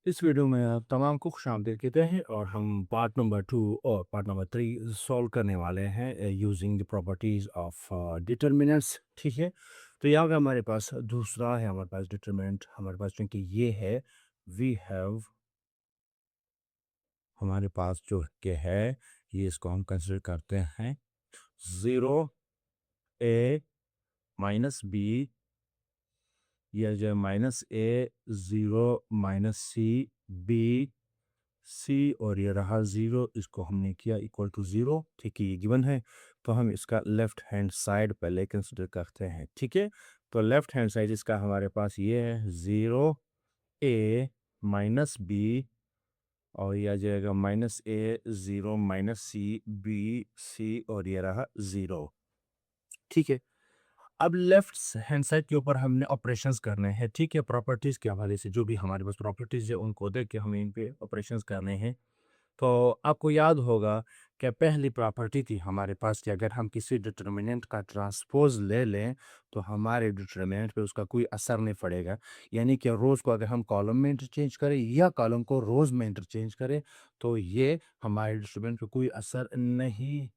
इस वीडियो में आप तमाम को खुशामदीद कहते हैं और हम पार्ट नंबर 2 और पार्ट नंबर 3 सॉल्व करने वाले हैं using the properties of determinants. ठीक है, तो यहाँ पे हमारे पास दूसरा है, हमारे पास डिटरमिनेंट हमारे पास चूंकि ये है, वी हैव, हमारे पास जो के है ये, इसको हम कंसिडर करते हैं 0 a -b, या जो -a 0 -c सी, और ये रहा ज़ीरो, इसको हमने किया इक्वल टू ज़ीरो। ठीक है, ये गिवन है, तो हम इसका लेफ्ट हैंड साइड पहले कंसिडर करते हैं। ठीक है, तो लेफ्ट हैंड साइड इसका हमारे पास ये है 0 a -b, और यह आ जाएगा -a 0 -c b c, और ये रहा ज़ीरो। ठीक है, अब लेफ्ट हैंड साइड के ऊपर हमने ऑपरेशंस करने हैं। ठीक है, प्रॉपर्टीज के हवाले से जो भी हमारे पास प्रॉपर्टीज है उनको देख के हमें इन पे ऑपरेशंस करने हैं। तो आपको याद होगा कि पहली प्रॉपर्टी थी हमारे पास कि अगर हम किसी डिटर्मिनेंट का ट्रांसपोज ले लें तो हमारे डिटर्मिनेंट पे उसका कोई असर नहीं पड़ेगा। यानी कि रोज़ को अगर हम कॉलम में इंटरचेंज करें या कॉलम को रोज़ में इंटरचेंज करें तो ये हमारे डिटर्मिनेंट पे कोई असर नहीं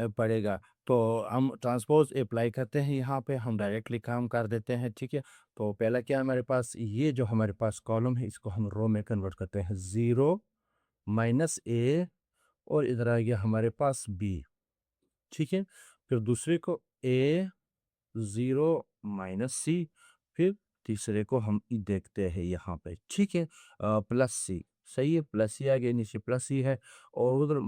पड़ेगा। तो हम ट्रांसपोज अप्लाई करते हैं, यहाँ पे हम डायरेक्टली काम कर देते हैं। ठीक है, तो पहला क्या हमारे पास, ये जो हमारे पास कॉलम है इसको हम रो में कन्वर्ट करते हैं, 0 -a, और इधर आ गया हमारे पास बी। ठीक है, फिर दूसरे को a 0 -c, फिर तीसरे को हम देखते हैं यहाँ पे। ठीक है, प्लस सी, सही है, प्लस सी आ गया, नीचे प्लस सी है, और उधर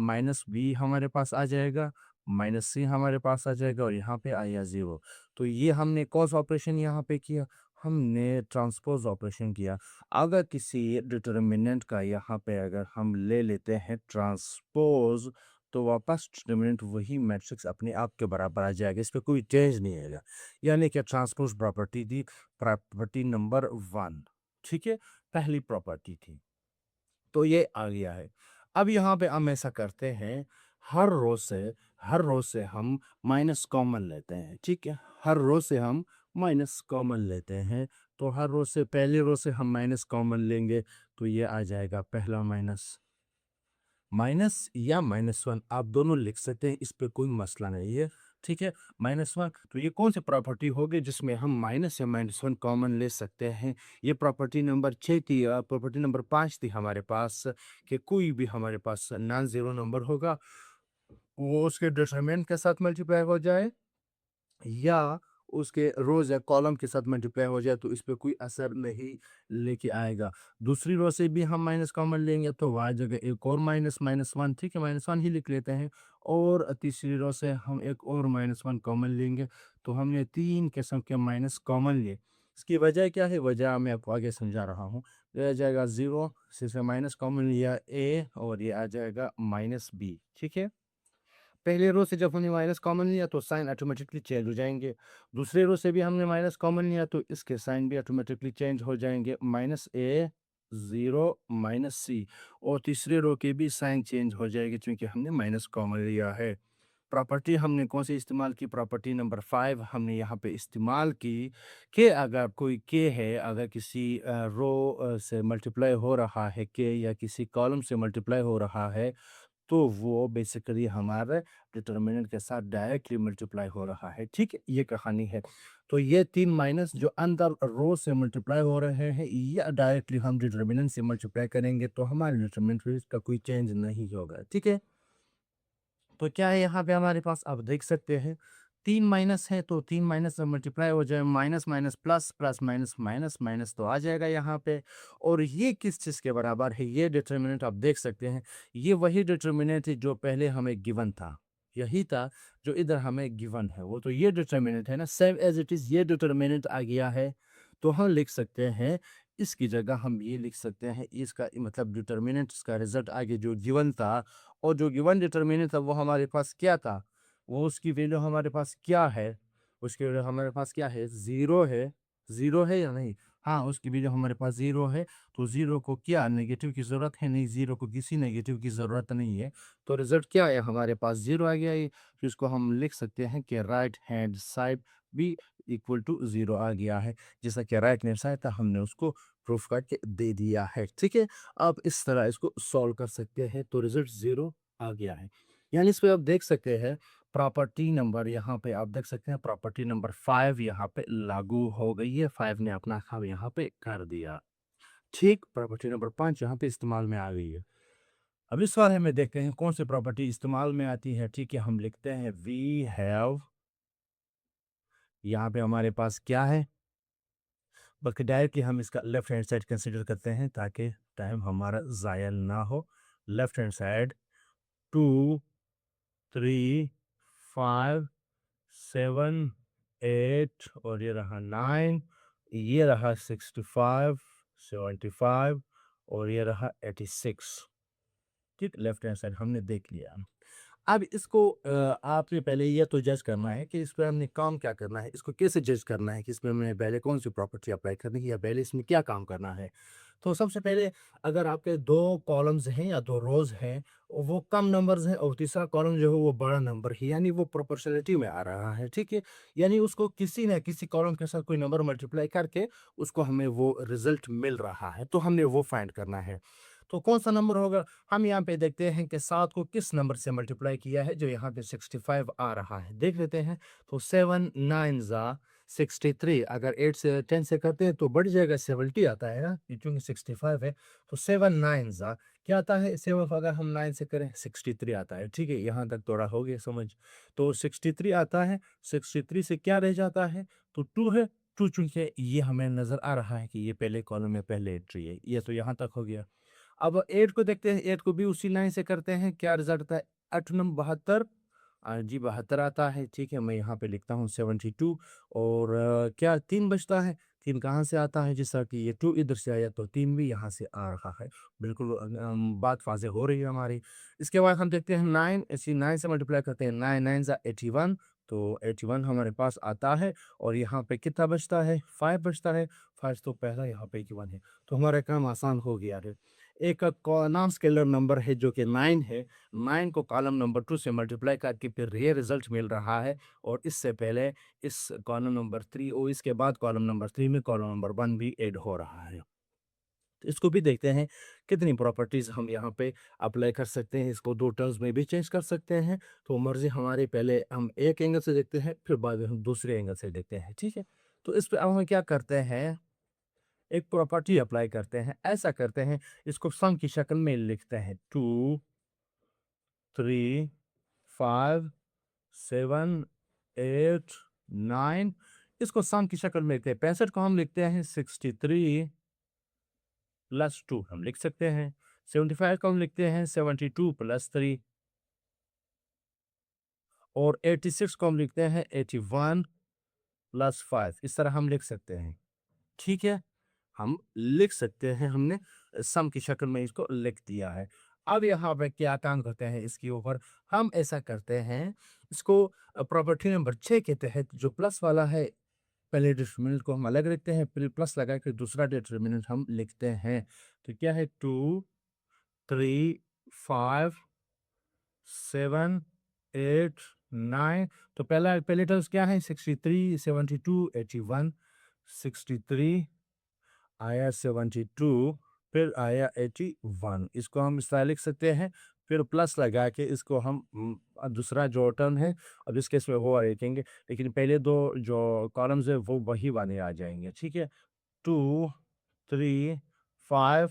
-b हमारे पास आ जाएगा, -c हमारे पास आ जाएगा, और यहाँ पे आया ज़ीरो। तो ये हमने कॉस ऑपरेशन यहाँ पे किया, हमने ट्रांसपोज ऑपरेशन किया। अगर किसी डिटर्मिनेंट का यहाँ पे अगर हम ले लेते हैं ट्रांसपोज, तो वापस डिटर्मिनेंट वही मैट्रिक्स अपने आप के बराबर आ जाएगा, इस पे कोई चेंज नहीं आएगा। यानी कि ट्रांसपोज प्रॉपर्टी थी, प्रॉपर्टी नंबर 1। ठीक है, पहली प्रॉपर्टी थी, तो ये आ गया है। अब यहाँ पे हम ऐसा करते हैं, हर रो से हम माइनस कॉमन लेते हैं। ठीक है, हर रो से हम माइनस कॉमन लेते हैं, तो हर रो से, पहले रो से हम माइनस कॉमन लेंगे, तो ये आ जाएगा पहला माइनस, माइनस या -1 आप दोनों लिख सकते हैं, इस पे कोई मसला नहीं है। ठीक है, -1, तो ये कौन सी प्रॉपर्टी होगी जिसमें हम माइनस या -1 कॉमन ले सकते हैं? ये प्रॉपर्टी नंबर 6 थी, प्रॉपर्टी नंबर 5 थी हमारे पास, कि कोई भी हमारे पास नॉन ज़ीरो नंबर होगा, वो उसके डिटरमिनेंट के साथ मल्टीप्लाई हो जाए या उसके रोज या कॉलम के साथ मल्टीप्लाई हो जाए, तो इस पे कोई असर नहीं लेके आएगा। दूसरी रो से भी हम माइनस कॉमन लेंगे, तो वहाँ जगह एक और -1, ठीक है, -1 ही लिख लेते हैं, और तीसरी रो से हम एक और -1 कॉमन लेंगे, तो हमने 3 किस्म के माइनस कॉमन लिए। इसकी वजह क्या है, वजह मैं आपको आगे समझा रहा हूँ। ये आ जाएगा 0 से माइनस कॉमन लिया a, और ये आ जाएगा -b। ठीक है, पहले रो से जब हमने माइनस कॉमन लिया तो साइन ऑटोमेटिकली चेंज हो जाएंगे। दूसरे रो से भी हमने माइनस कॉमन लिया तो इसके साइन भी ऑटोमेटिकली चेंज हो जाएंगे, -a 0 -c, और तीसरे रो के भी साइन चेंज हो जाएगी क्योंकि हमने माइनस कॉमन लिया है। प्रॉपर्टी हमने कौन सी इस्तेमाल की, प्रॉपर्टी नंबर 5 हमने यहाँ पे इस्तेमाल की, कि अगर कोई के है, अगर किसी रो से मल्टीप्लाई हो रहा है के, या किसी कॉलम से मल्टीप्लाई हो रहा है, तो वो बेसिकली हमारे डिटर्मिनेंट के साथ डायरेक्टली मल्टीप्लाई हो रहा है। ठीक है, ये कहानी है। तो ये 3 माइनस जो अंदर रो से मल्टीप्लाई हो रहे हैं, या डायरेक्टली हम डिटर्मिनेंट से मल्टीप्लाई करेंगे, तो हमारे डिटर्मिनेंट का कोई चेंज नहीं होगा। ठीक है, तो क्या है यहाँ पे हमारे पास, आप देख सकते हैं 3 माइनस है, तो 3 माइनस से मल्टीप्लाई हो जाए, minus minus plus, plus minus minus, minus तो आ जाएगा यहाँ पे। और ये किस चीज़ के बराबर है, ये डिटर्मिनेंट आप देख सकते हैं, ये वही डिटर्मिनेंट है जो पहले हमें गिवन था, यही था जो इधर हमें गिवन है, वो तो ये डिटर्मिनेंट है ना, सेम एज इट इज़ ये डिटर्मिनेंट आ गया है। तो हम लिख सकते हैं, इसकी जगह हम ये लिख सकते हैं, इसका मतलब डिटर्मिनेंट, इसका रिजल्ट आगे जो गिवन था, और जो गिवन डिटर्मिनेंट था वो हमारे पास क्या था, वो उसकी वैल्यू हमारे पास क्या है, उसकी वैल्यू हमारे पास क्या है, ज़ीरो है। ज़ीरो है या नहीं, हाँ, उसकी वैल्यू हमारे पास ज़ीरो है। तो ज़ीरो को क्या नेगेटिव की ज़रूरत है नहीं, ज़ीरो को किसी नेगेटिव की ज़रूरत नहीं है, तो रिजल्ट क्या है हमारे पास, ज़ीरो आ गया। ये फिर इसको हम लिख सकते हैं कि राइट हैंड साइड भी इक्वल टू ज़ीरो आ गया है, जैसा कि राइट हैंड साइड था हमने उसको प्रूफ करके दे दिया है। ठीक है, आप इस तरह इसको सॉल्व कर सकते हैं, तो रिजल्ट 0 आ गया है। यानी इस पे आप देख सकते हैं प्रॉपर्टी नंबर, यहाँ पे आप देख सकते हैं प्रॉपर्टी नंबर 5 यहाँ पे लागू हो गई है, 5 ने अपना काम यहाँ पे कर दिया। ठीक, प्रॉपर्टी नंबर 5 यहाँ पे इस्तेमाल में आ गई है। अब इस वाले में देखते हैं कौन सी प्रॉपर्टी इस्तेमाल में आती है। ठीक है, हम लिखते हैं वी हैव, यहाँ पे हमारे पास क्या है, बल्कि डायरेक्टली हम इसका लेफ्ट हैंड साइड कंसिडर करते हैं ताकि टाइम हमारा ज़ाया ना हो। लेफ्ट हैंड साइड 2 3 5 7 8 और ये रहा 9, ये रहा 65 75 और ये रहा 86। ठीक, लेफ्ट हैंड साइड हमने देख लिया। अब इसको आपने पहले ये तो जज करना है कि इस पे हमने काम क्या करना है, इसको कैसे जज करना है कि इसमें हमने पहले कौन सी प्रॉपर्टी अप्लाई करनी है या पहले इसमें क्या काम करना है। तो सबसे पहले अगर आपके 2 कॉलम्स हैं या 2 रोज़ हैं, वो कम नंबर्स हैं और तीसरा कॉलम जो है वो बड़ा नंबर है, यानी वो प्रोपोर्शनलिटी में आ रहा है। ठीक है, यानी उसको किसी न किसी कॉलम के साथ कोई नंबर मल्टीप्लाई करके उसको हमें वो रिजल्ट मिल रहा है, तो हमने वो फाइंड करना है। तो कौन सा नंबर होगा, हम यहाँ पे देखते हैं कि 7 को किस नंबर से मल्टीप्लाई किया है जो यहाँ पे 65 आ रहा है, देख लेते हैं। तो 7 9 ज़ा 63, अगर 8 से 10 से करते हैं तो बढ़ जाएगा, 70 आता है ना, ये चूंकि 65 है। तो 7 9 ज़ा क्या आता है, 7 अगर हम 9 से करें 63 आता है। ठीक है, यहाँ तक थोड़ा हो गया समझ। तो 63 आता है, 63 से क्या रह जाता है, तो 2 है। 2 चूंकि ये हमें नज़र आ रहा है कि ये पहले कॉलम में पहले एंट्री है, ये तो यहाँ तक हो गया। अब 8 को देखते हैं, 8 को भी उसी लाइन से करते हैं, क्या रिजल्ट आता है, 8 नम 72, जी 72 आता है। ठीक है, मैं यहाँ पे लिखता हूँ 72 और क्या 3 बचता है, 3 कहाँ से आता है, जैसा कि ये 2 इधर से आया तो 3 भी यहाँ से आ रहा है। बिल्कुल बात वाज़ेह हो रही है हमारी। इसके बाद हम देखते हैं 9, इसी 9 से मल्टीप्लाई करते हैं, 9 9 ज़ा 81, तो 81 हमारे पास आता है और यहाँ पे कितना बचता है, 5 बचता है। 5 तो पहला यहाँ पे 81 है, तो हमारा काम आसान हो गया है। एक नॉन स्केलर नंबर है जो कि 9 है, 9 को कॉलम नंबर 2 से मल्टीप्लाई करके फिर ये रिजल्ट मिल रहा है और इससे पहले इस कॉलम नंबर 3 और इसके बाद कॉलम नंबर 3 में कॉलम नंबर 1 भी ऐड हो रहा है। तो इसको भी देखते हैं कितनी प्रॉपर्टीज़ हम यहाँ पे अप्लाई कर सकते हैं, इसको 2 टर्म्स में भी चेंज कर सकते हैं। तो मर्ज़ी हमारी, पहले हम एक एंगल से देखते हैं फिर बाद में हम दूसरे एंगल से देखते हैं। ठीक है, तो इस पे अब हम क्या करते हैं, एक प्रॉपर्टी अप्लाई करते हैं, ऐसा करते हैं, इसको सम की शक्ल में लिखते हैं, 2 3 5 7 8 9, इसको सम की शक्ल में लिखते हैं। 65 को हम लिखते हैं 63 प्लस 2 हम लिख सकते हैं। 75 को हम लिखते हैं 72 प्लस 3 और 86 को हम लिखते हैं 81 प्लस 5, इस तरह हम लिख सकते हैं। ठीक है, हम लिख सकते हैं, हमने सम की शक्ल में इसको लिख दिया है। अब यहाँ पे क्या काम करते हैं इसके ऊपर, हम ऐसा करते हैं, इसको प्रॉपर्टी नंबर 6 के तहत जो प्लस वाला है, पहले डिटरमिनेंट को हम अलग लिखते हैं, फिर प्लस लगा के दूसरा डिटरमिनेंट हम लिखते हैं। तो क्या है, 2 3 5 7 8 9, तो पहले टर्म्स क्या है, 63 72 81, 63 आया 72, फिर आया 81, इसको हम इस तरह लिख सकते हैं। फिर प्लस लगा के इसको हम दूसरा जो टर्म है, अब इस केस में वो लिखेंगे, लेकिन पहले 2 जो कॉलम्स है वो वही वाले आ जाएंगे। ठीक है, 2 3 5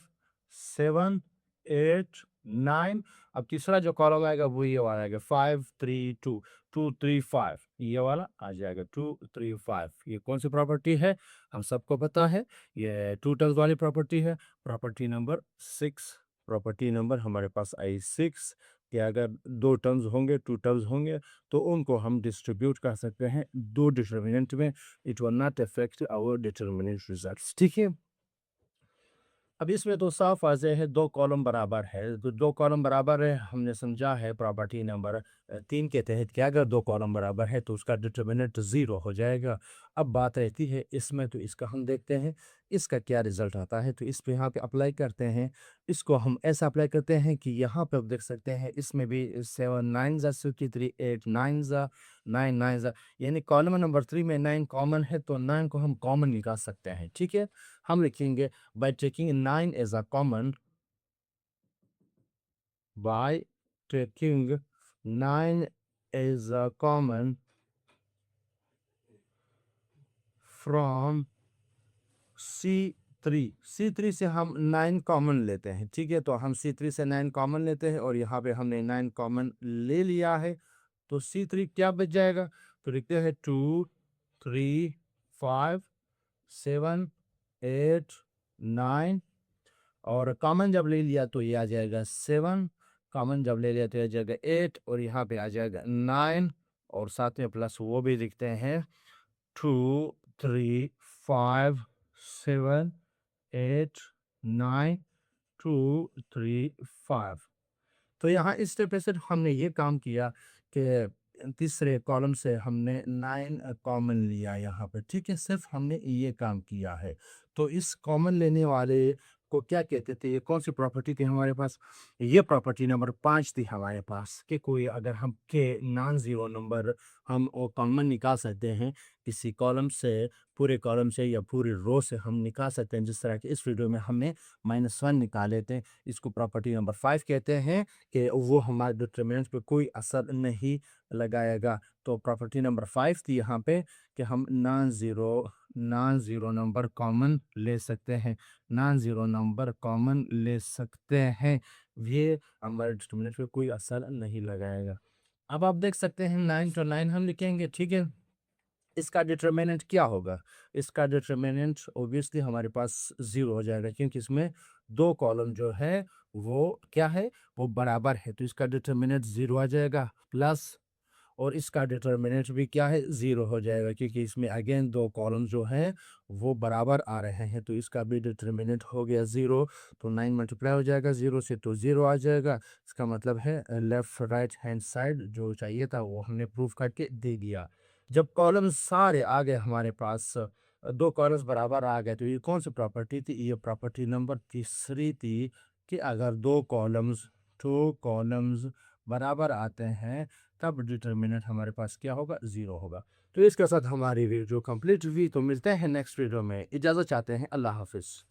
7 8 9, अब तीसरा जो कॉलम आएगा वो ये वाला आएगा, 5 3 2 2 3 5, ये वाला आ जाएगा 2 3 5। ये कौन सी प्रॉपर्टी है, हम सबको पता है, ये 2 टर्म्स वाली प्रॉपर्टी है, प्रॉपर्टी नंबर 6। प्रॉपर्टी नंबर हमारे पास आई 6 कि अगर 2 टर्म्स होंगे, 2 टर्म्स होंगे तो उनको हम डिस्ट्रीब्यूट कर सकते हैं 2 डिटर्मिनेंट में, it will not affect our determinant results. ठीक है, अब इसमें तो साफ वाज़ेह है, 2 कॉलम बराबर है, तो 2 कॉलम बराबर है, हमने समझा है प्रॉपर्टी नंबर 3 के तहत कि अगर 2 कॉलम बराबर है तो उसका डिटर्मिनेंट 0 हो जाएगा। अब बात रहती है इसमें, तो इसका हम देखते हैं इसका क्या रिज़ल्ट आता है, तो इस पे यहाँ पे अप्लाई करते हैं। इसको हम ऐसा अप्लाई करते हैं कि यहाँ पे आप देख सकते हैं इसमें भी 7 9 ज़ा 63 8 9 ज़ा 9 9 यानी कॉलम नंबर 3 में 9 कॉमन है, तो 9 को हम कॉमन निकाल सकते हैं। ठीक है, हम लिखेंगे by taking 9 as a common, by taking 9 as a common from C3 से हम 9 कॉमन लेते हैं। ठीक है, तो हम C3 से 9 कॉमन लेते हैं और यहाँ पे हमने 9 कॉमन ले लिया है, तो C3 क्या बच जाएगा, तो लिखते हैं 2 3 5 7 8 9, और कॉमन जब ले लिया तो ये आ जाएगा 7, कॉमन जब ले लिया तो ये आ जाएगा 8, और यहाँ पे आ जाएगा 9, और साथ में प्लस वो भी लिखते हैं 2 3 5 7 8 9 2 3 5। तो यहाँ इस स्टेप पे से हमने ये काम किया कि तीसरे कॉलम से हमने 9 कॉमन लिया यहाँ पे। ठीक है, सिर्फ हमने ये काम किया है। तो इस कॉमन लेने वाले को क्या कहते थे, ये कौन सी प्रॉपर्टी थी हमारे पास, ये प्रॉपर्टी नंबर 5 थी हमारे पास, कि कोई अगर हम के नॉन ज़ीरो नंबर हम वो कॉमन निकाल सकते हैं किसी कॉलम से, पूरे कॉलम से या पूरी रो से हम निकाल सकते हैं, जिस तरह के इस वीडियो में हमने -1 निकाले थे। इसको प्रॉपर्टी नंबर 5 कहते हैं कि वो हमारे डिटरमिनेंट पे कोई असर नहीं लगाएगा। तो प्रॉपर्टी नंबर 5 थी यहाँ पे कि हम नॉन ज़ीरो नंबर कॉमन ले सकते हैं, नॉन ज़ीरो नंबर कॉमन ले सकते हैं, ये हमारे डिटरमिनेंट पे कोई असर नहीं लगाएगा। अब आप देख सकते हैं 9 तो 9 हम लिखेंगे। ठीक है, इसका डिटरमिनेंट क्या होगा, इसका डिटरमिनेंट ऑब्वियसली हमारे पास 0 हो जाएगा, क्योंकि इसमें 2 कॉलम जो है वो क्या है, वो बराबर है, तो इसका डिटरमिनेंट 0 आ जाएगा, प्लस और इसका डिटरमिनेंट भी क्या है, 0 हो जाएगा, क्योंकि इसमें अगेन 2 कॉलम जो हैं वो बराबर आ रहे हैं, तो इसका भी डिटरमिनेंट हो गया 0। तो 9 मल्टीप्लाई हो जाएगा 0 से, तो 0 आ जाएगा। इसका मतलब है लेफ्ट राइट हैंड साइड जो चाहिए था वो हमने प्रूफ करके दे दिया। जब कॉलम सारे आ गए हमारे पास, 2 कॉलम्स बराबर आ गए, तो ये कौन सी प्रॉपर्टी थी, ये प्रॉपर्टी नंबर तीसरी थी कि अगर 2 कॉलम्स बराबर आते हैं तब डिटरमिनेंट हमारे पास क्या होगा, 0 होगा। तो इसके साथ हमारी वीडियो कंप्लीट हुई, तो मिलते हैं नेक्स्ट वीडियो में, इजाज़त चाहते हैं, अल्लाह हाफिज़।